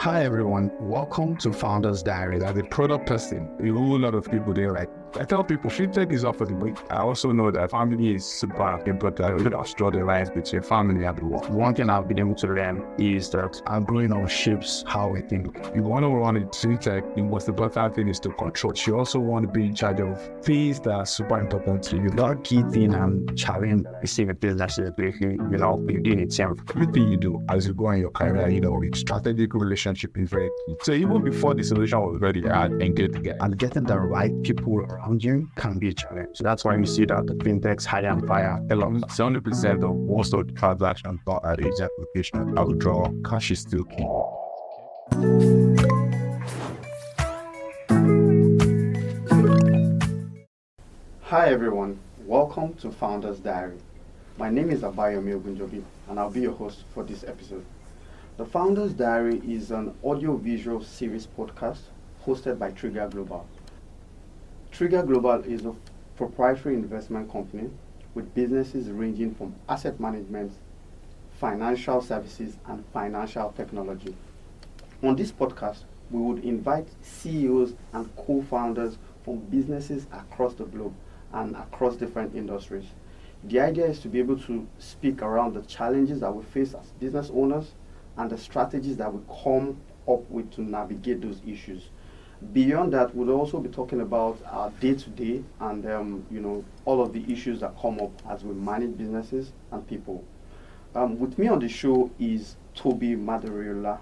Hi everyone, welcome to Founders Diary. As a product person, a whole lot of people there, like I tell people, Fintech is up for the week. I also know that family is super important. You should draw the lines between family and the work. One thing I've been able to learn is that our growing up shapes how we think. You want to run in Fintech, the most important thing is to control. You also want to be in charge of things that are super important to you. That key thing and challenge is seeing a business is basically, you're doing it same. Everything you do as you go in your career, strategic relationship is very key. So even before the solution was ready, I had engaged again. And getting the right people around you can be a challenge. So that's why you see that the fintechs hire and fire a lot. 70% of most of the transactions are at agent location. I would draw cash is still key. Hi everyone, welcome to Founders Diary. My name is Abayomi Ogunjobi and I'll be your host for this episode. The Founders Diary is an audio-visual series podcast hosted by Trigger Global. Trigger Global is a proprietary investment company with businesses ranging from asset management, financial services, and financial technology. On this podcast, we would invite CEOs and co-founders from businesses across the globe and across different industries. The idea is to be able to speak around the challenges that we face as business owners and the strategies that we come up with to navigate those issues. Beyond that, we'll also be talking about our day-to-day and all of the issues that come up as we manage businesses and people. With me on the show is Oluwatobi Madoriola,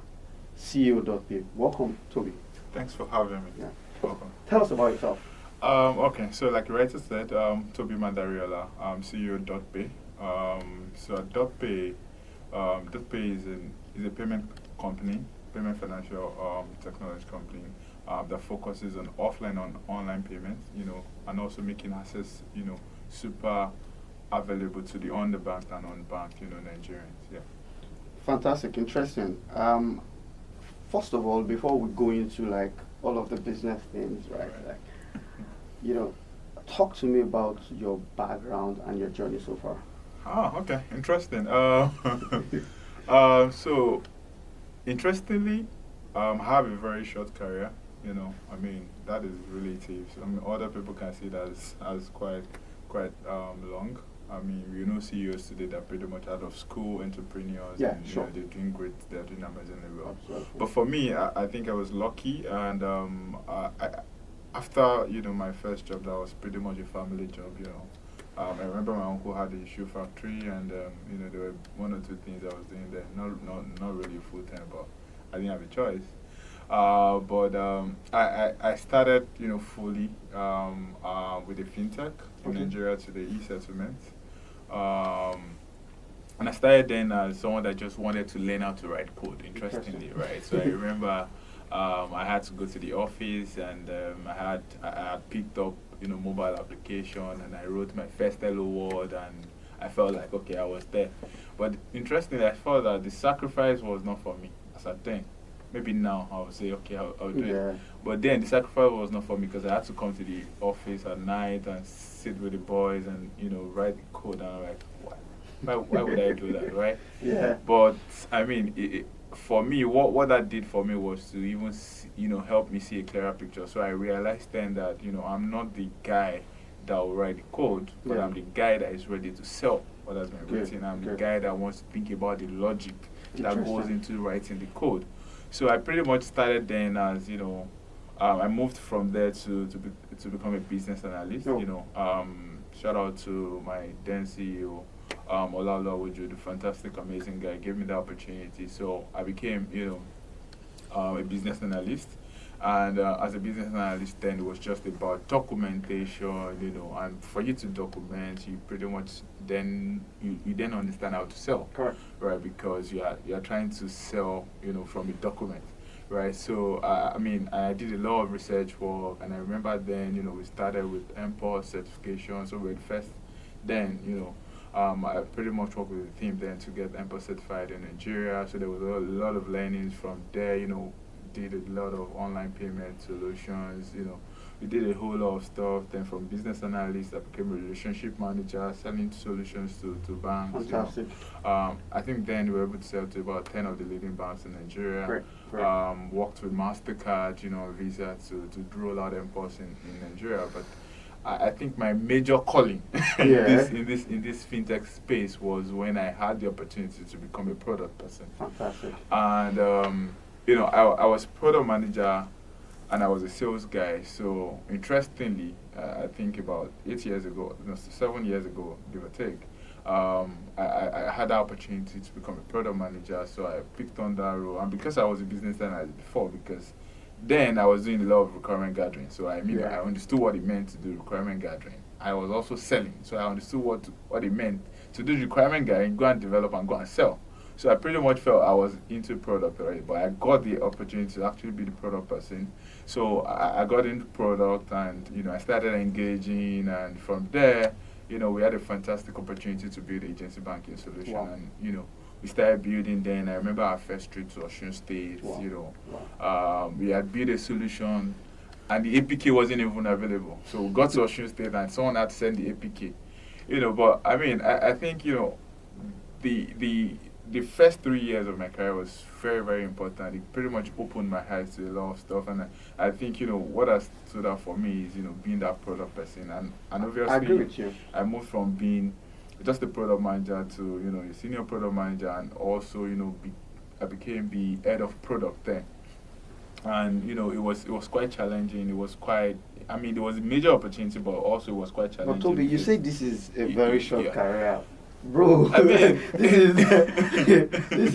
CEO of DotPay. Welcome, Toby. Thanks for having me. Yeah. Welcome. Tell us about yourself. Okay, so like the writer said, Oluwatobi Madoriola, I'm CEO of DotPay. So at DotPay, DotPay is a payment company, payment financial technology company that focuses on offline and online payments, and also making access, super available to the underbanked and unbanked, Nigerians. Yeah. Fantastic, interesting. First of all, before we go into like all of the business things, right? Talk to me about your background and your journey so far. Okay, interesting. So interestingly, I have a very short career. That is relative. Other people can see that as quite long. CEOs today that are pretty much out of school, entrepreneurs, and sure. They're doing great. They're doing amazingly well. Absolutely. But for me, I think I was lucky, and after my first job, that was pretty much a family job. I remember my uncle had a shoe factory, and there were one or two things I was doing there. Not really full time, but I didn't have a choice. I started fully with the Fintech in Nigeria to the e-settlement. And I started then as someone that just wanted to learn how to write code, interestingly, right? So I remember I had to go to the office, and I had picked up mobile application, and I wrote my first hello world, and I felt like, okay, I was there. But interestingly, I felt that the sacrifice was not for me as a thing. Maybe now I would say, okay, I'll do it. But then the sacrifice was not for me because I had to come to the office at night and sit with the boys and write the code, and I'm like, why would I do that, right? Yeah. But for me, what that did for me was to even help me see a clearer picture. So I realized then that I'm not the guy that will write the code, but I'm the guy that is ready to sell what has been written. I'm the guy that wants to think about the logic that goes into writing the code. So I pretty much started then as I moved from there to become a business analyst. Shout out to my then CEO. Oluwatobi, the fantastic, amazing guy, gave me the opportunity. So I became, a business analyst. And as a business analyst, then it was just about documentation, and for you to document, you pretty much then you then understand how to sell. Correct. Right, because you are trying to sell, from a document. Right, so I did a lot of research work, and I remember then, we started with MPOS certification. So we first, then, I pretty much worked with the team then to get MPOS certified in Nigeria. So there was a lot of learnings from there. Did a lot of online payment solutions. We did a whole lot of stuff. Then from business analyst, I became a relationship manager, selling solutions to banks. Fantastic. I think then we were able to sell to about 10 of the leading banks in Nigeria. Great. Worked with MasterCard, Visa to roll out M-Pos in Nigeria. But I think my major calling in this fintech space was when I had the opportunity to become a product person. Fantastic. And I was product manager and I was a sales guy. So interestingly, I think about 7 years ago, give or take, I had the opportunity to become a product manager. So I picked on that role, and because I was a business analyst before, because then I was doing a lot of requirement gathering. So I understood what it meant to do requirement gathering. I was also selling, so I understood what it meant to do requirement gathering, go and develop and go and sell. So I pretty much felt I was into product already, but I got the opportunity to actually be the product person. So I got into product, and I started engaging, and from there, we had a fantastic opportunity to build agency banking solution. Wow. And we started building then. I remember our first trip to Osun State. Wow. We had built a solution, and the APK wasn't even available. So we got to Osun State, and someone had to send the APK. But I mean, I think the first 3 years of my career was very, very important. It pretty much opened my eyes to a lot of stuff, and I think what has stood out for me is being that product person, and obviously I agree with you. I moved from being just a product manager to a senior product manager, and also I became the head of product there. And it was quite challenging. It was quite, there was a major opportunity, but also it was quite challenging. But Toby, you say this is a very short yeah. career, bro. I mean, this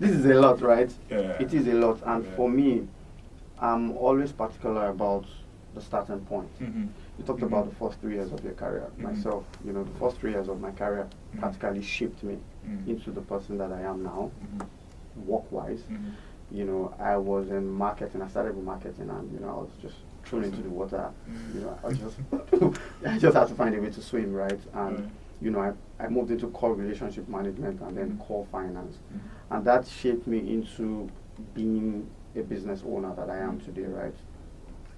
is a lot, right? Yeah. It is a lot, and Yeah. for me, I'm always particular about the starting point. Mm-hmm. You talked about the first 3 years of your career. Mhm. Myself, the first 3 years of my career Mhm. practically shaped me Mhm. into the person that I am now, Mhm. work-wise. Mhm. I was in marketing. I started with marketing, and I was just thrown into the water. I just I just had to find a way to swim, right? And I moved into core relationship management and then core finance, and that shaped me into being a business owner that I am today, right?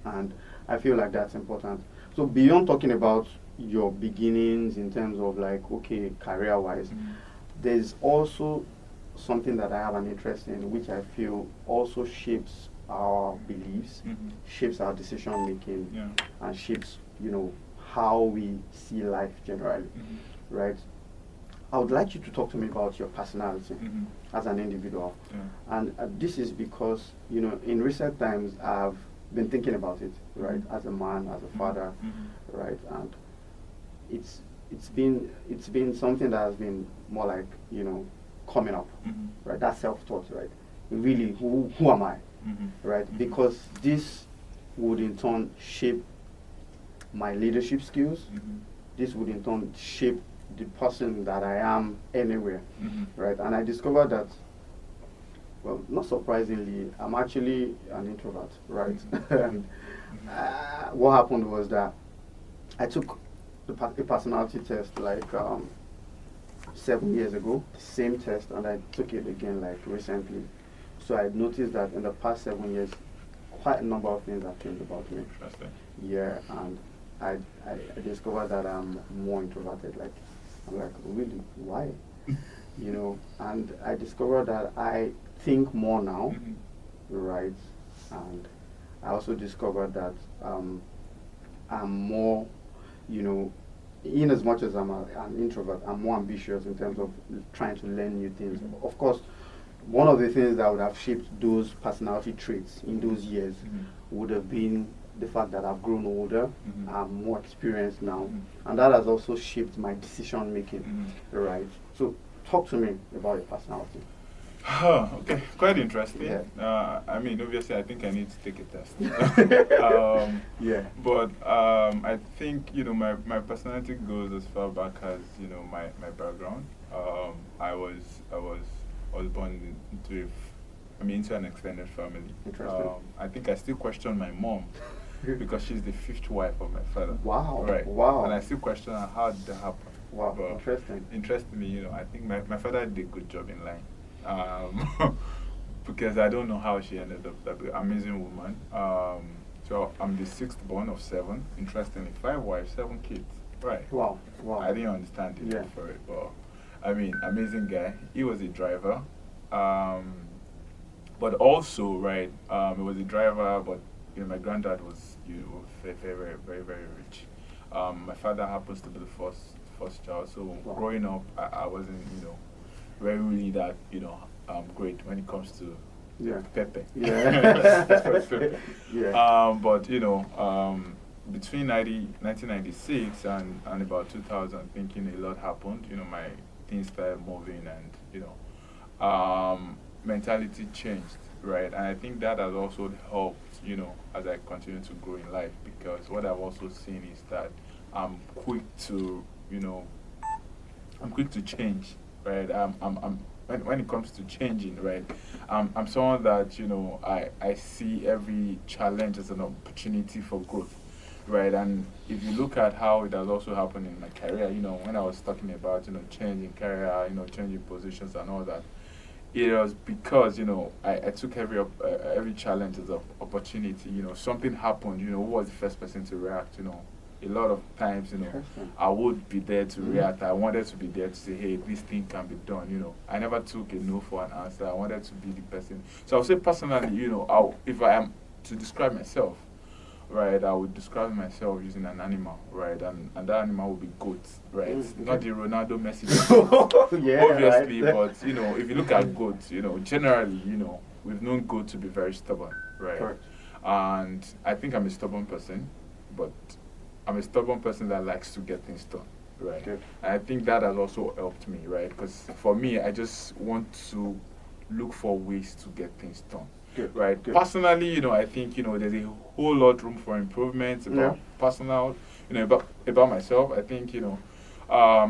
And I feel like that's important. So beyond talking about your beginnings in terms of career-wise, there's also something that I have an interest in, which I feel also shapes our beliefs, shapes our decision making, and shapes, how we see life generally, right? I would like you to talk to me about your personality as an individual. And this is because, in recent times, I've been thinking about it, right? As a man, as a father, right? And it's been something that has been more like, coming up, right? That self-taught, right? Really, who am I, right? Because this would in turn shape my leadership skills. This would in turn shape the person that I am anywhere, right? And I discovered that, well, not surprisingly, I'm actually an introvert, right? And what happened was that I took a personality test 7 years ago, same test, and I took it again recently. So I noticed that in the past 7 years, quite a number of things have changed about me. Interesting. Yeah, and I discovered that I'm more introverted. I'm like, really? Why? And I discovered that I think more now, right? And I also discovered that I'm more, in as much as I'm an introvert, I'm more ambitious in terms of trying to learn new things. Of course, one of the things that would have shaped those personality traits in those years would have been the fact that I've grown older, I'm more experienced now, and that has also shaped my decision making, right? So talk to me about your personality. Okay, quite interesting. Yeah. Obviously, I think I need to take a test. Yeah. But I think my personality goes as far back as my background. I was born into an extended family. Interesting. I think I still question my mom because she's the 5th wife of my father. Wow. Right. Wow. And I still question her, how did that happen? Wow. But Interesting. Interestingly, I think my father did a good job in line. Because I don't know how she ended up that amazing woman. So I'm the 6th born of 7. Interestingly, 5 wives, 7 kids. Right. Wow. I didn't understand it for it, but amazing guy. He was a driver. but also, right, it was a driver, but my granddad was, very, very, very, very rich. My father happens to be the first child, so growing up, I wasn't, very really that, great when it comes to Pepe. Yeah. Yeah. But between 1996 and about 2000, thinking a lot happened. My things started moving, and mentality changed, right? And I think that has also helped, as I continue to grow in life, because what I've also seen is that I'm quick to, I'm quick to change, right? When it comes to changing, right? I'm someone that, I see every challenge as an opportunity for growth, right? And if you look at how it has also happened in my career, when I was talking about, changing career, changing positions and all that, it was because I took every challenge as an opportunity. Something happened. Who was the first person to react? A lot of times, I would be there to react. I wanted to be there to say, hey, this thing can be done. I never took a no for an answer. I wanted to be the person. So I would say personally, if I am to describe myself, right, I would describe myself using an animal, right, and that animal would be goat, right, not the Ronaldo Messi, obviously, right. but if you look at goats, generally, we've known goat to be very stubborn, right, Correct. and I think I'm a stubborn person, but I'm a stubborn person that likes to get things done, right, Good. and I think that has also helped me, right, because for me, I just want to look for ways to get things done. Good. Right. Good. Personally, I think there's a whole lot room for improvement about personal, about myself. I think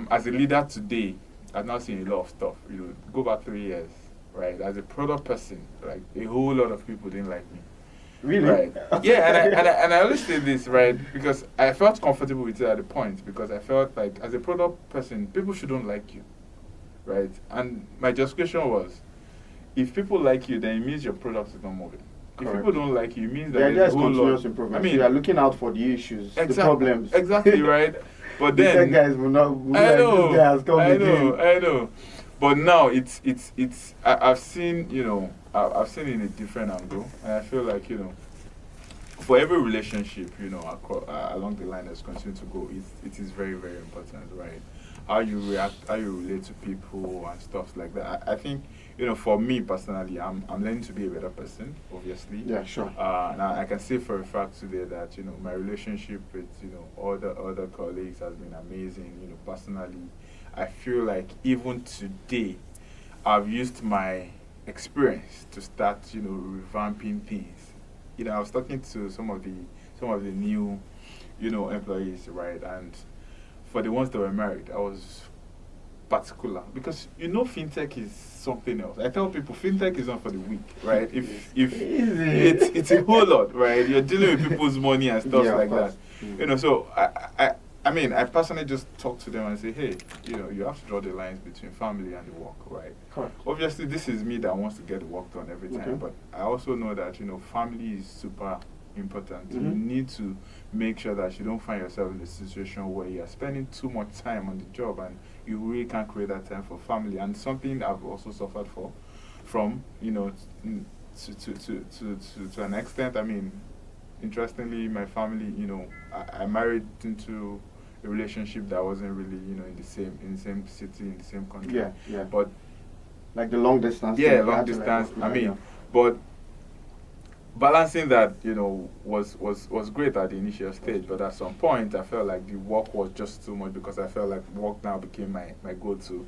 as a leader today, I've now seen a lot of stuff. Go back 3 years, right? As a product person, like a whole lot of people didn't like me. Really? Right. Yeah, and I always say this, right, because I felt comfortable with it at the point, because I felt like as a product person, people shouldn't like you, right? And my justification was, if people like you, then it means your product is not moving. Correct. If people don't like you, it means that there's there's a whole continuous lot. improvement. I mean, So you are looking out for the issues, the problems. Exactly, right? But The then tech guys will not. I know, This guy has come again. I know. But now I've seen, I've seen it in a different angle, and I feel like, for every relationship, along the line that's continuing to go, it is very, very important, right? How you react, how you relate to people and stuff like that. I think, for me personally, I'm learning to be a better person, obviously. Yeah, sure. Now I can say for a fact today that, my relationship with, other colleagues has been amazing. Personally, I feel like even today, I've used my experience to start, revamping things. I was talking to some of the new, employees, right? And for the ones that were married, I was particular, because Fintech is something else. I tell people Fintech is not for the weak, right? If it's a whole lot, right? You're dealing with people's money and stuff like that. So I personally just talk to them and say, hey, you have to draw the lines between family and the work, right? Correct. Obviously, this is me that wants to get the work done every time, but I also know that, family is super important. You need to make sure that you don't find yourself in a situation where you're spending too much time on the job and you really can't create that time for family. And something I've also suffered from, to an extent. I mean, interestingly, my family, I married into a relationship that wasn't really, in the same city, in the same country. Yeah. But like the long distance. Yeah, long distance. But balancing that, was great at the initial stage. But at some point, I felt like the work was just too much, because I felt like work now became my go-to.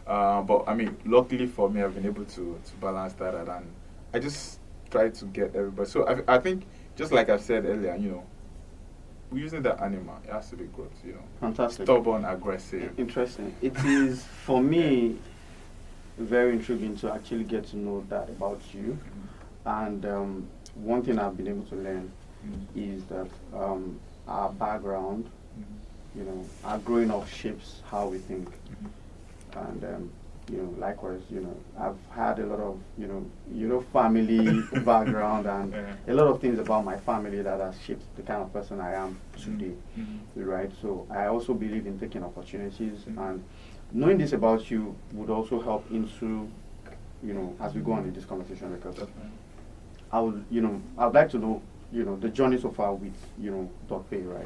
But luckily for me, I've been able to balance that out, and I just try to get everybody. So I think, just like I said earlier, we're using that animal. It has to be good, Fantastic. Stubborn, aggressive. Interesting. It is, for me, very intriguing to actually get to know that about you. And one thing I've been able to learn is that our background, our growing up shapes how we think. And likewise, I've had a lot of, family background and a lot of things about my family that has shaped the kind of person I am today, right? So I also believe in taking opportunities, and knowing this about you would also help into, as we go on in this conversation, because Definitely. I'd like to know, the journey so far with, DotPay, right?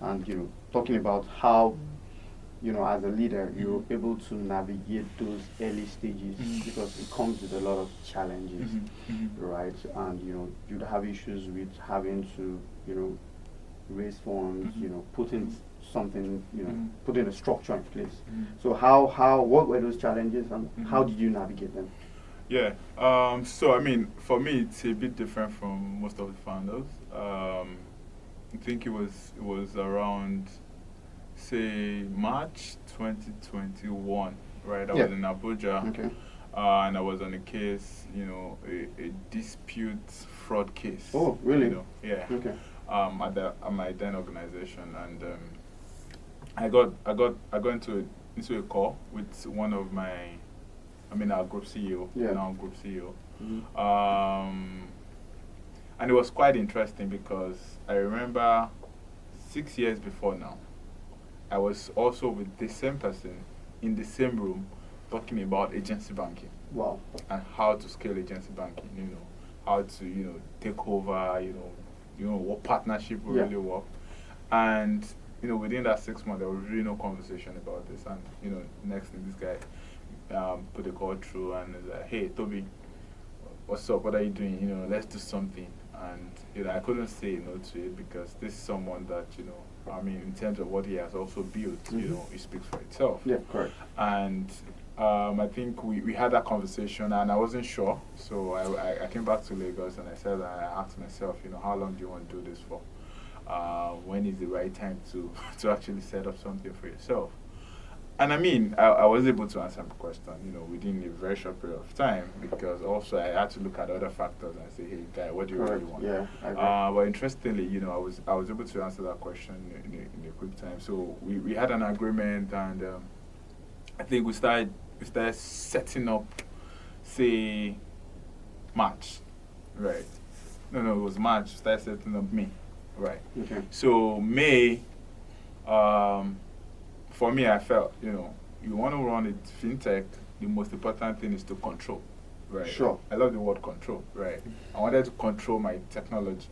And, talking about how, as a leader, you're able to navigate those early stages, because it comes with a lot of challenges, right? And, you'd have issues with having to, raise funds, putting something, putting a structure in place. So what were those challenges, and how did you navigate them? Yeah. So I mean, for me, it's a bit different from most of the founders. I think it was around, say, March 2021, right? I was in Abuja, Okay. and I was on a case, a dispute fraud case. Oh, really? Yeah. Okay. At my then organization, and I got into a call with one of our group CEO, now group CEO. And it was quite interesting because I remember 6 years before now, I was also with the same person in the same room talking about agency banking. Wow. And how to scale agency banking, how to, take over, what partnership will really work. And, within that 6 months, there was really no conversation about this. And, next thing, this guy put a call through and was like, hey, Toby, what's up? What are you doing? Let's do something. And, I couldn't say no to it because this is someone that, in terms of what he has also built, it speaks for itself. Yeah, correct. And I think we had that conversation and I wasn't sure. So I came back to Lagos and I asked myself, how long do you want to do this for? When is the right time to actually set up something for yourself? And I was able to answer the question, within a very short period of time, because also I had to look at other factors and say, hey, guy, what do you really want? Yeah, but interestingly, I was able to answer that question in a quick time. So we had an agreement, and I think we started setting up, say, March, right? No, it was March. We started setting up May, right? Okay. So May. For me, I felt, you want to run it fintech, the most important thing is to control, right? Sure. I love the word control, right? I wanted to control my technology.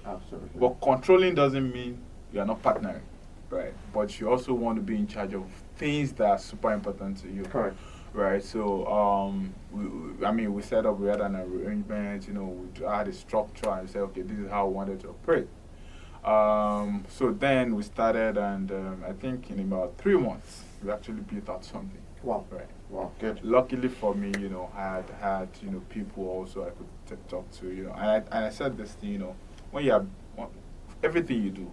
Absolutely. But controlling doesn't mean you are not partnering, right? But you also want to be in charge of things that are super important to you. Correct. Right, so we set up, we had an arrangement, we had a structure, and we said, okay, this is how we wanted to operate. So then we started, and I think in about 3 months, we actually built out something. Wow. Right. Wow, good. Luckily for me, I had people also I could talk to, and I said this thing, when you have everything you do,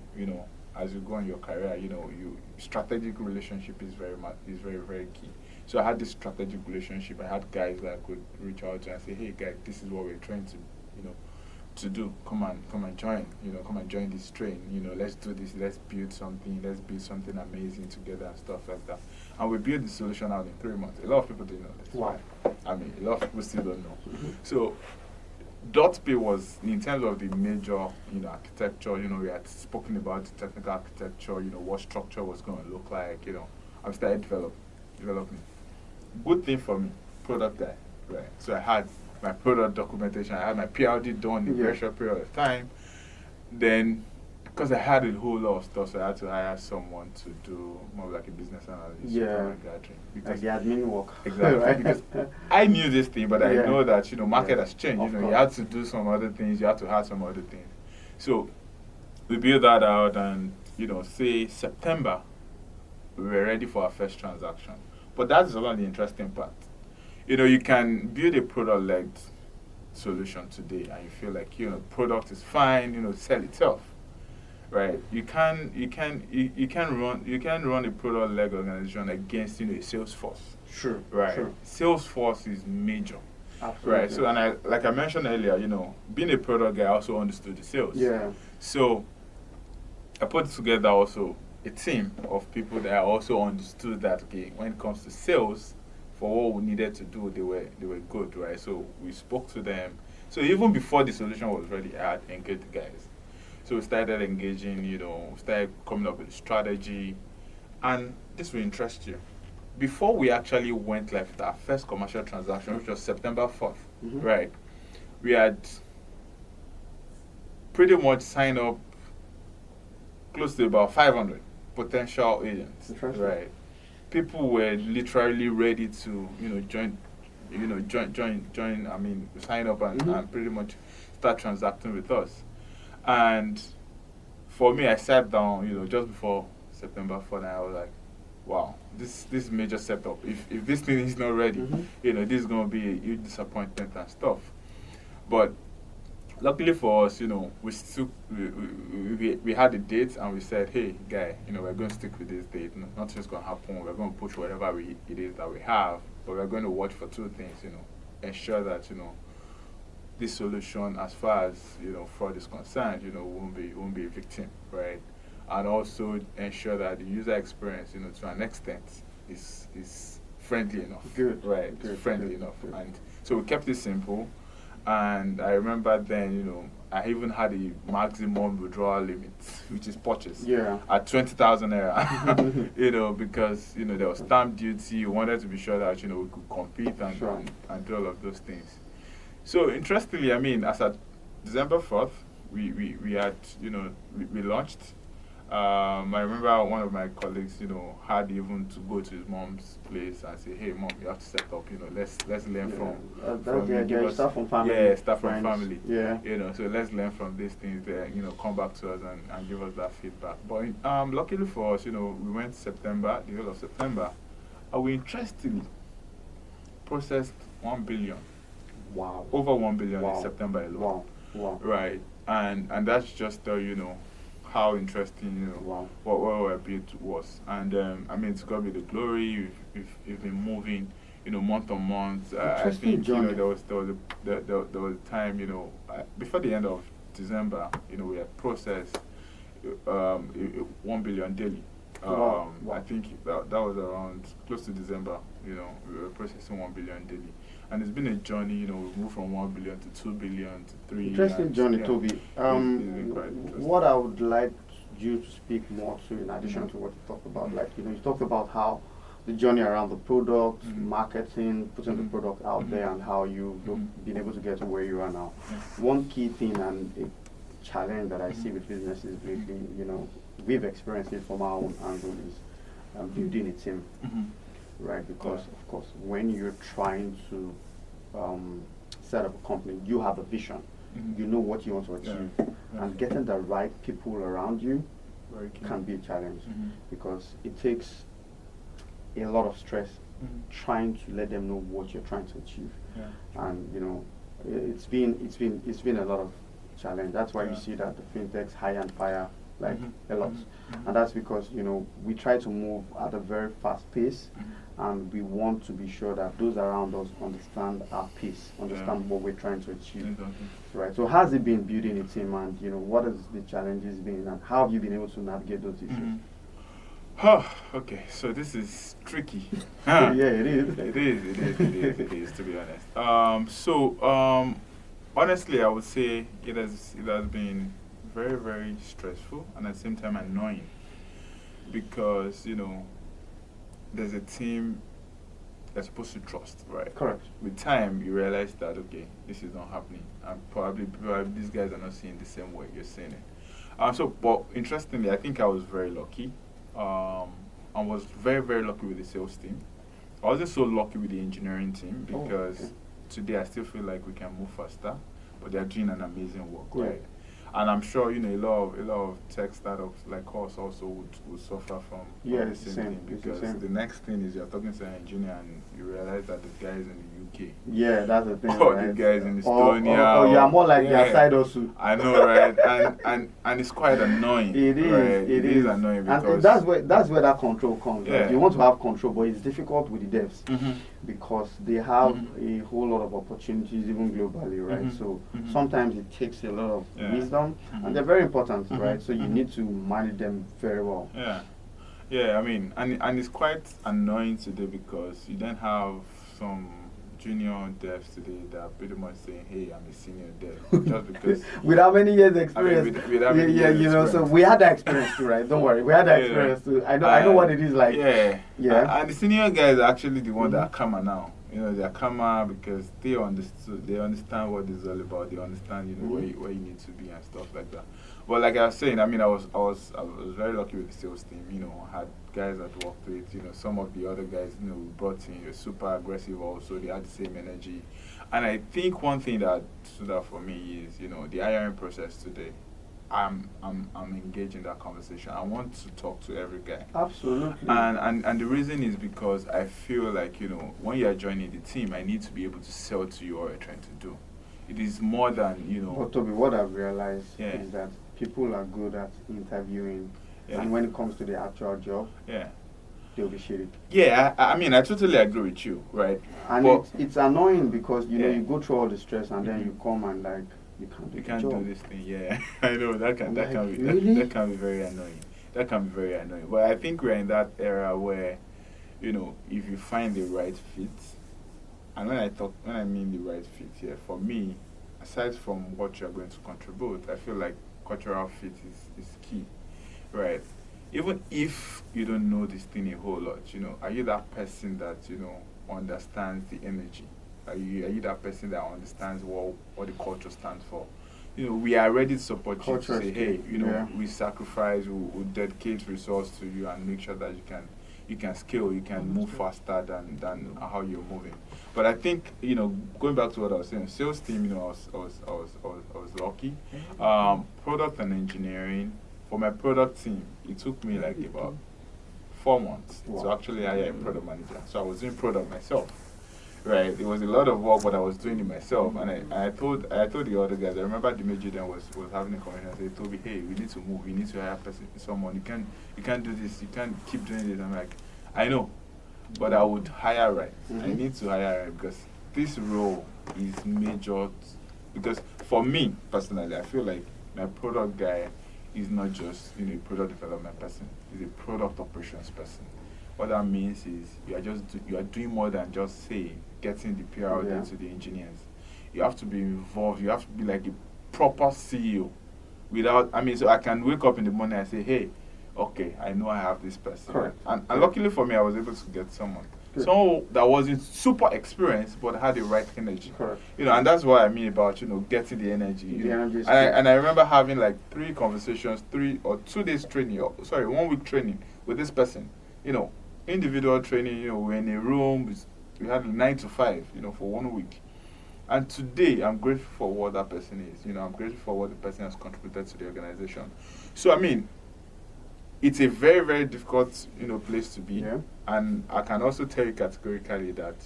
as you go in your career, strategic relationship is very, very key. So I had this strategic relationship. I had guys that I could reach out to and say, hey, guys, this is what we're trying to, to do. Come and join. Come and join this train. Let's do this. Let's build something amazing together and stuff like that. And we built the solution out in 3 months. A lot of people didn't know this. Wow. A lot of people still don't know. So DotPay was, in terms of the major, architecture, we had spoken about the technical architecture, what structure was going to look like, I started developing. Good thing for me, product guy, right? So I had my product documentation, I had my PRD done in a very short period of time. Then, because I had a whole lot of stuff, so I had to hire someone to do more like a business analyst. Yeah. Like the admin work. Exactly. Right? Because I knew this thing, but I know that, market has changed. You had to do some other things, you had to have some other things. So we built that out, and, say September, we were ready for our first transaction. But that's one of the interesting part. You can build a product-led solution today, and you feel like, product is fine, sell itself, right? You can run a product-led organization against, a sales force. Sure. Right. Sure. Sales force is major. Absolutely. Right. So, and like I mentioned earlier, being a product guy, I also understood the sales. Yeah. So I put together also a team of people that also understood that, okay, when it comes to sales, for what we needed to do, they were good, right? So we spoke to them. So even before the solution was ready, I had engaged the guys. So we started engaging, started coming up with a strategy. And this will interest you. before we actually went live with our first commercial transaction, which was September 4th, right? We had pretty much signed up close to about 500 potential agents, right? People were literally ready to, join. I mean, sign up and pretty much start transacting with us. And for me, I sat down, just before September 4th, and I was like, wow, this major setup. If this thing is not ready, this is going to be a huge disappointment and stuff. But luckily for us, we still we had a date, and we said, hey, guy, we're going to stick with this date. Nothing's going to happen. We're going to push whatever it is that we have, but we're going to watch for two things. Ensure that this solution, as far as fraud is concerned, won't be a victim, right? And also ensure that the user experience, to an extent, is friendly enough. Good. Right. Good. Friendly enough. Good. And so we kept it simple. And I remember then, I even had a maximum withdrawal limit, which is purchase, at 20,000 naira. Because there was stamp duty. We wanted to be sure that we could compete and do all of those things. So interestingly, I mean, as at December 4th, we had we launched. I remember one of my colleagues, had even to go to his mom's place and say, "Hey, mom, you have to set up. Let's learn from stuff from family. Yeah, stuff from family. Yeah. So let's learn from these things. There, come back to us and give us that feedback. But luckily for us, we went September, the whole of September, and we interestingly processed 1 billion. Wow. Over 1 billion in September alone. Wow. Right, and that's just how interesting what our build was. And I mean, to God be the glory. We've been moving month on month. I think there was a time before the end of December we had processed 1 billion daily. I think that was around close to December. We were processing 1 billion daily. And it's been a journey, we moved from 1 billion to 2 billion to 3. Interesting journey, Toby. It's been quite interesting. What I would like you to speak more to, in addition to what you talked about, you talked about how the journey around the product, marketing, putting the product out there, and how you've been able to get to where you are now. One key thing and a challenge that I see with businesses lately, we've experienced it from our own angle, is building a team. Right, because of course, when you're trying to set up a company, you have a vision. You know what you want to achieve, and getting the right people around you can be a challenge because it takes a lot of stress trying to let them know what you're trying to achieve, and it's been a lot of challenge. That's why you see that the fintechs hire and fire a lot, and that's because we try to move at a very fast pace. And we want to be sure that those around us understand our pace, understand what we're trying to achieve. Right. So how has it been building a team, and what has the challenges been, and how have you been able to navigate those issues? Okay, so this is tricky. Yeah, it is. It is, to be honest. Honestly, I would say it has been very, very stressful and at the same time annoying because there's a team that's supposed to trust, right? Correct. With time, you realize that, okay, this is not happening. And probably these guys are not seeing the same way you're seeing it. But interestingly, I think I was very lucky. I was very, very lucky with the sales team. I wasn't so lucky with the engineering team because today I still feel like we can move faster, but they're doing an amazing work, right? And I'm sure a lot of tech startups like us also would suffer from the same thing because the next thing is you're talking to an engineer and you realize that the guy is in the UK. Yeah, that's the thing. Or the guy is in Estonia. Or you are more like their side also. I know, right? and it's quite annoying. It is. Right? It is annoying because and that's where that control comes. Right? You want to have control, but it's difficult with the devs because they have a whole lot of opportunities even globally, right? So sometimes it takes a lot of wisdom, and they're very important, right? So you need to manage them very well. Yeah, I mean, and it's quite annoying today because you then have some junior devs today that are pretty much saying, "Hey, I'm a senior dev," just because. With how many years experience? With how many years you know. So we had that experience too, right? Don't worry, we had that experience too. I know what it is like. Yeah. And the senior guys are actually the ones that are calmer now. You know, they're calmer because they understand what this is all about. They understand, where you need to be and stuff like that. But like I was saying, I mean, I was very lucky with the sales team. I had guys that worked with. Some of the other guys, we brought in, were super aggressive also. They had the same energy. And I think one thing that stood out for me is, the hiring process today. I'm engaged in that conversation. I want to talk to every guy. Absolutely. And the reason is because I feel like, when you are joining the team, I need to be able to sell to you what you're trying to do. It is more than, But Toby, what I've realized is that people are good at interviewing, and when it comes to the actual job, they'll be shitty. Yeah, I mean, I totally agree with you, right? And it's annoying because, you go through all the stress and then you come and like, you can't do this thing. Yeah, I know that can be very annoying. That can be very annoying. But I think we're in that era where, if you find the right fit, and when I mean the right fit here, for me, aside from what you're going to contribute, I feel like cultural fit is key, right? Even if you don't know this thing a whole lot, are you that person that understands the energy? Are you that person that understands what the culture stands for? We are ready to support you to say, hey, we sacrifice, we dedicate resource to you and make sure that you can scale, you can move faster than how you're moving. But I think, going back to what I was saying, sales team, I was lucky. Product and engineering, for my product team, it took me like about 4 months to actually hire a product manager. So I was doing product myself. Right, it was a lot of work, but I was doing it myself, and I told the other guys. I remember the major then was having a conversation. They told me, "Hey, we need to move. We need to hire someone. You can't do this. You can't keep doing this." I'm like, I know, but I would hire right. I need to hire right because this role is major. Because for me personally, I feel like my product guy is not just a product development person. He's a product operations person. What that means is you are doing more than just say getting the PR out there to the engineers. You have to be involved. You have to be like a proper CEO. So I can wake up in the morning and say, hey, okay, I know I have this person. Correct. And luckily for me, I was able to get someone. Someone that wasn't super experienced but had the right energy. Correct. And that's what I mean about getting the energy. And I remember having like 3 conversations, 3 or 2 days training. 1 week training with this person. Individual training. We're in a room. We had 9 to 5. For 1 week. And today, I'm grateful for what that person is. I'm grateful for what the person has contributed to the organization. So, I mean, it's a very, very difficult, place to be. Yeah. And I can also tell you categorically that,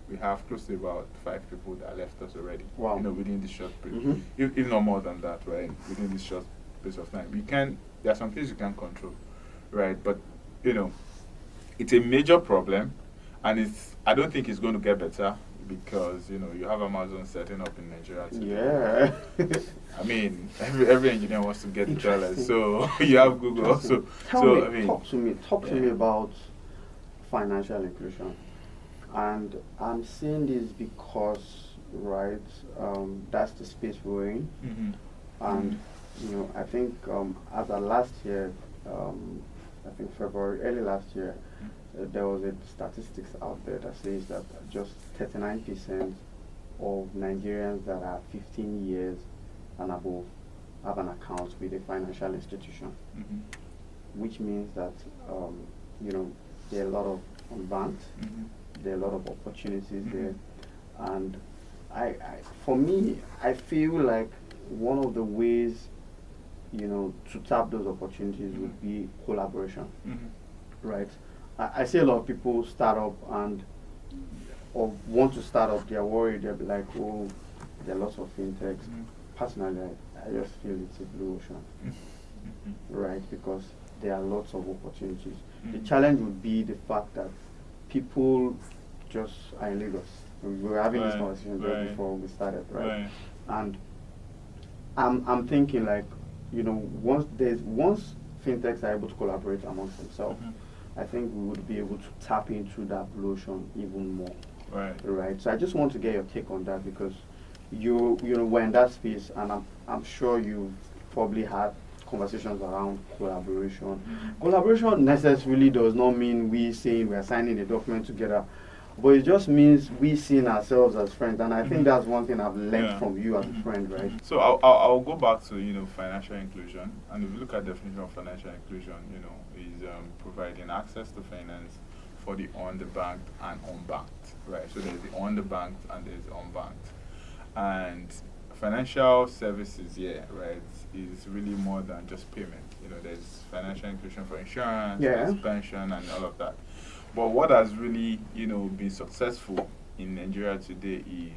we have close to about 5 people that left us already. Wow. Within this short period. If not more than that, right? Within this short space of time. There are some things you can't control, right? But, it's a major problem. And I don't think it's going to get better because, you have Amazon setting up in Nigeria today. Yeah. I mean, every engineer wants to get dollars, so you have Google also. Talk to me about financial inclusion. And I'm saying this because, right, that's the space we're in. And, I think as of last year, I think February, early last year, there was a statistics out there that says that just 39% of Nigerians that are 15 years and above have an account with a financial institution, which means that there are a lot of unbanked, there are a lot of opportunities there, and for me, I feel like one of the ways to tap those opportunities would be collaboration, right? I see a lot of people start up or want to start up, they're worried, they'll be like, oh, there are lots of fintechs. Personally, I just feel it's a blue ocean, right? Because there are lots of opportunities. The challenge would be the fact that people just are in Lagos. We were having this conversation just before we started, right? And I'm thinking like, once fintechs are able to collaborate amongst themselves, I think we would be able to tap into that blue ocean even more. Right. So I just want to get your take on that, because you know we're in that space, and I'm sure you've probably had conversations around collaboration. Collaboration necessarily does not mean we saying we are signing a document together, but it just means we seeing ourselves as friends. And I think that's one thing I've learned from you as a friend, right? So I'll go back to financial inclusion, and if you look at the definition of financial inclusion, is providing access to finance for the underbanked and unbanked, right? So there's the underbanked and there's the unbanked, and financial services, right, is really more than just payment. There's financial inclusion for insurance, there's pension, and all of that. But what has really, been successful in Nigeria today is,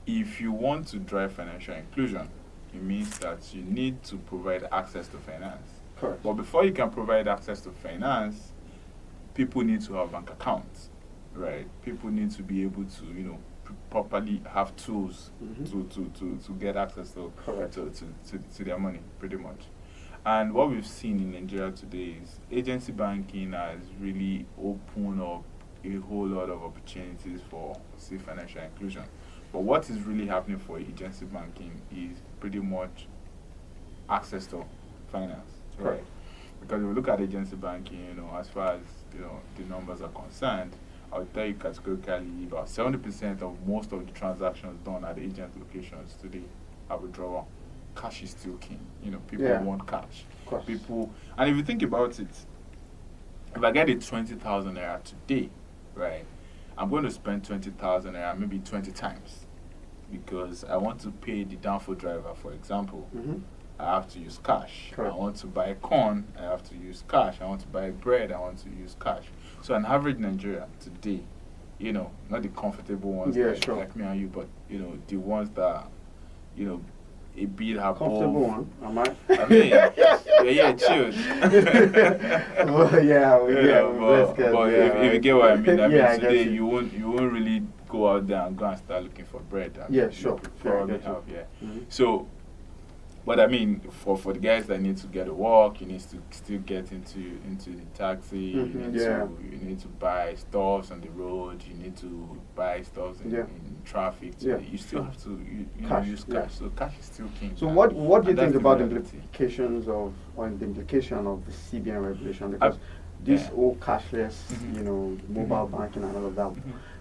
if you want to drive financial inclusion, it means that you need to provide access to finance. Correct. But before you can provide access to finance, people need to have bank accounts, right? People need to be able to, properly have tools to get access to their money, pretty much. And what we've seen in Nigeria today is agency banking has really opened up a whole lot of opportunities for, say, financial inclusion. But what is really happening for agency banking is pretty much access to finance, right? Because if we look at agency banking, as far as the numbers are concerned, I'll tell you categorically about 70% of most of the transactions done at the agent locations today are withdrawal. Cash is still king. People want cash. People, and if you think about it, if I get a 20,000 naira today, right, I'm going to spend 20,000 naira maybe 20 times, because I want to pay the downfall driver, for example. I have to use cash. I want to buy corn, I have to use cash. I want to buy bread, I want to use cash. So an average Nigerian today, not the comfortable ones like me and you, but the ones that, a bit above. Comfortable one, am I? I mean, chilled. But if you get what I mean, today you you won't really go out there and go and start looking for bread. Probably have. So, but I mean, for the guys that need to get to work, you need to still get into the taxi. You need to buy stuffs on the road. You need to buy stuffs in traffic. You still have to use cash. So cash is still king. So what do you think about the implications of the implication of the CBN regulation? Because this whole cashless, mobile banking and all of that.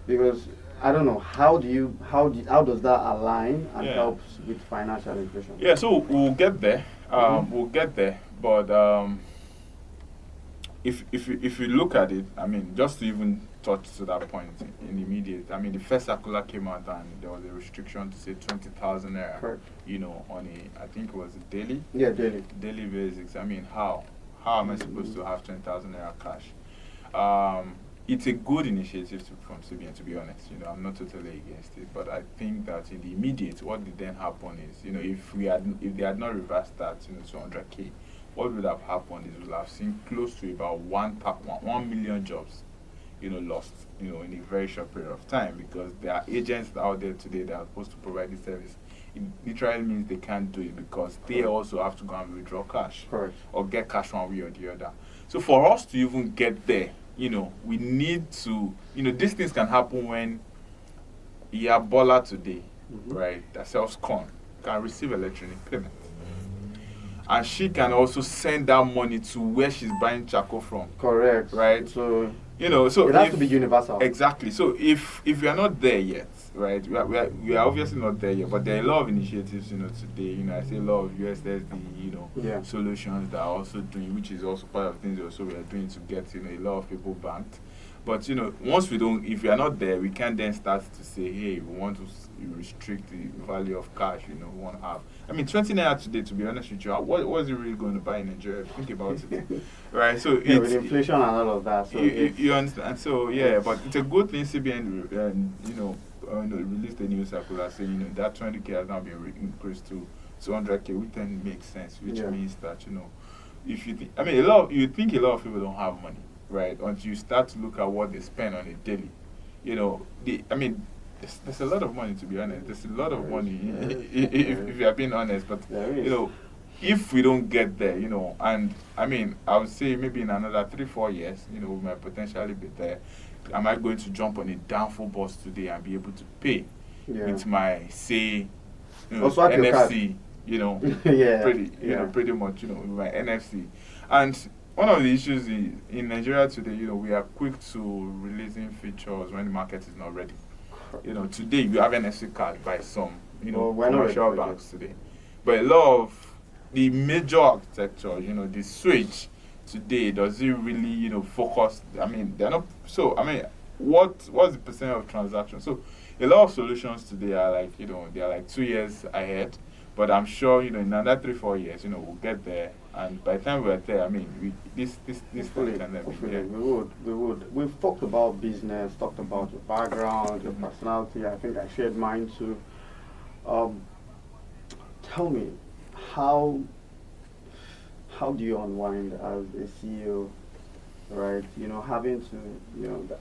Because I don't know, how does that align and helps with financial inclusion? Yeah, so we'll get there. But if you look at it, I mean, just to even touch to that point in immediate, I mean, the first circular came out and there was a restriction to say 20,000 naira. Correct. On I think it was a daily. Yeah, daily. Daily basics. I mean, how am I supposed to have 20,000 naira cash? It's a good initiative from CBN, to be honest. I'm not totally against it, but I think that in the immediate, what did then happen is, if they had not reversed that, to 100K, what would have happened is we'll have seen close to about 1 million jobs, lost, in a very short period of time, because there are agents out there today that are supposed to provide this service. It literally means they can't do it because they also have to go and withdraw cash or get cash one way or the other. So for us to even get there, we need to, these things can happen when Bola today, right, that sells corn, can receive electronic payment. And she can also send that money to where she's buying charcoal from. Correct. Right? So, so it has to be universal. Exactly. So if we are not there yet, right, we are obviously not there yet, but there are a lot of initiatives, today, I say a lot of USSD, solutions that are also doing, which is also part of things also we are doing to get, a lot of people banked. But, once if we are not there, we can then start to say, hey, we want to restrict the value of cash, we want to have. I mean, 20 naira today, to be honest with you, what is it really going to buy in Nigeria? Think about it. Right? So with inflation and all of that. So you understand? So, but it's a good thing CBN, released a new circular saying, that 20K has now been increased to 200K, which then makes sense, which means that, if you think, you think a lot of people don't have money, right? Until you start to look at what they spend on a daily. There's a lot of money, to be honest. There's a lot of money, if you are being honest. But, if we don't get there, and I would say maybe in another 3-4 years, we might potentially be there. am I going to jump on a downfall bus today and be able to pay with my, say, NFC, pretty much, with my NFC. And one of the issues in Nigeria today, we are quick to releasing features when the market is not ready. Today you have NFC card by some, commercial banks today. But a lot of the major architecture, the switch today, does it really, focus? I mean, they're not. So, I mean, what's the percent of transactions? So, a lot of solutions today are like, they are like 2 years ahead. But I'm sure, in another 3-4 years, we'll get there. And by the time we're there, I mean, this hopefully, we would. We've talked about business, talked about your background, your personality. I think I shared mine too. Tell me, how do you unwind as a CEO, right? Having to, that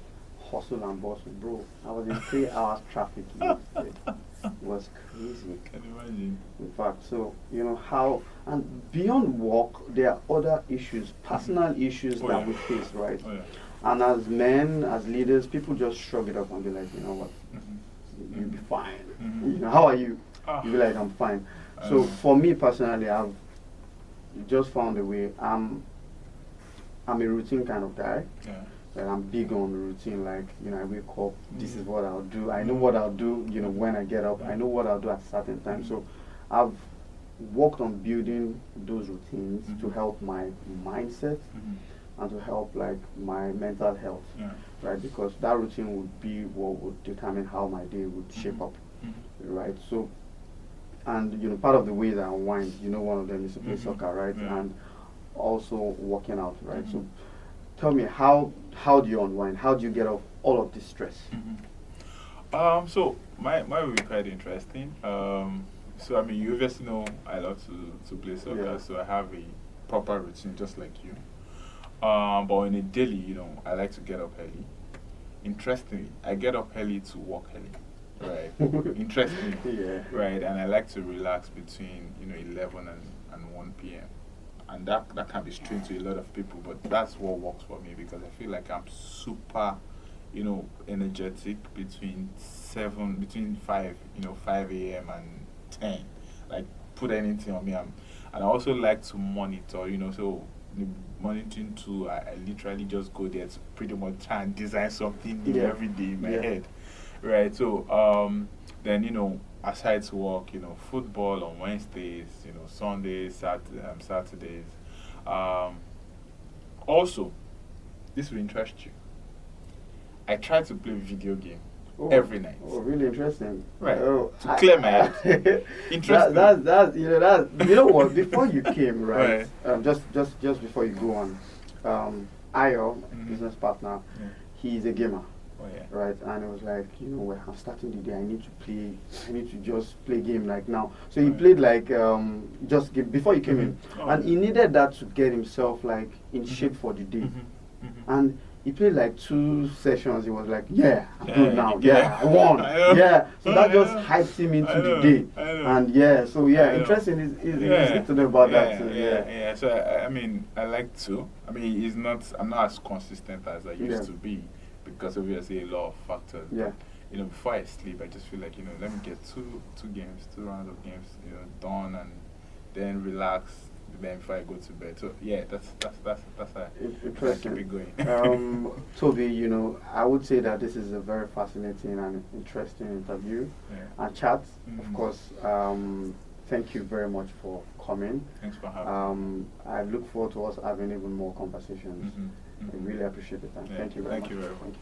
hustle and bustle, bro. I was in 3 hours traffic yesterday. It was crazy. Can you imagine? In fact, so how, and beyond work, there are other issues, personal issues that we face, right? And as men, as leaders, people just shrug it up and be like, you know what, you'll be fine. How are you? You'll be like, I'm fine. So for me personally, I've just found a way. I'm a routine kind of guy. And I'm big on routine. Like, I wake up, this is what I'll do. I know what I'll do, when I get up. I know what I'll do at certain times. So I've worked on building those routines to help my mindset and to help like my mental health, right? Because that routine would be what would determine how my day would shape up, right? So, and part of the way that I unwind, one of them is to play soccer, right? And also working out, right? So tell me, how do you unwind? How do you get off all of this stress? So my will be quite interesting. So I mean, you obviously know I love to play soccer, so I have a proper routine just like you. But on a daily, I like to get up early. Interestingly, I get up early to work early, right? Interestingly, right? And I like to relax between 11 and 1 p.m. And that can be strange to a lot of people, but that's what works for me because I feel like I'm super, energetic between 5 a.m. and 10. Like, put anything on me. And I also like to monitor, so the monitoring tool, I literally just go there to pretty much try and design something new every day in my head, right? So, then, aside to work, football on Wednesdays, Sundays, Saturdays. Also, this will interest you. I try to play video game every night. Oh, really interesting. Right. To clear my head. Interesting. That's what? Before you came, right? Just before you go on, Ayo, business partner, he's a gamer. Right, and it was like, when I'm starting the day, I need to just play game like now. So he played like just game before he came in, and he needed that to get himself like in shape for the day. And he played like 2 sessions. He was like, I'm good now. I won. So that just hyped him into the day. And interesting is good to know about that. So I mean, I like to. I mean, I'm not as consistent as I used to be. Because obviously a lot of factors. Before I sleep, I just feel like, let me get two rounds of games, done, and then relax. Then before I go to bed. So that's how I keep it going. Toby, I would say that this is a very fascinating and interesting interview and chat. Of course, thank you very much for coming. Thanks for having me. I look forward to us having even more conversations. I really appreciate the time. Thank you very much. Thank you very much.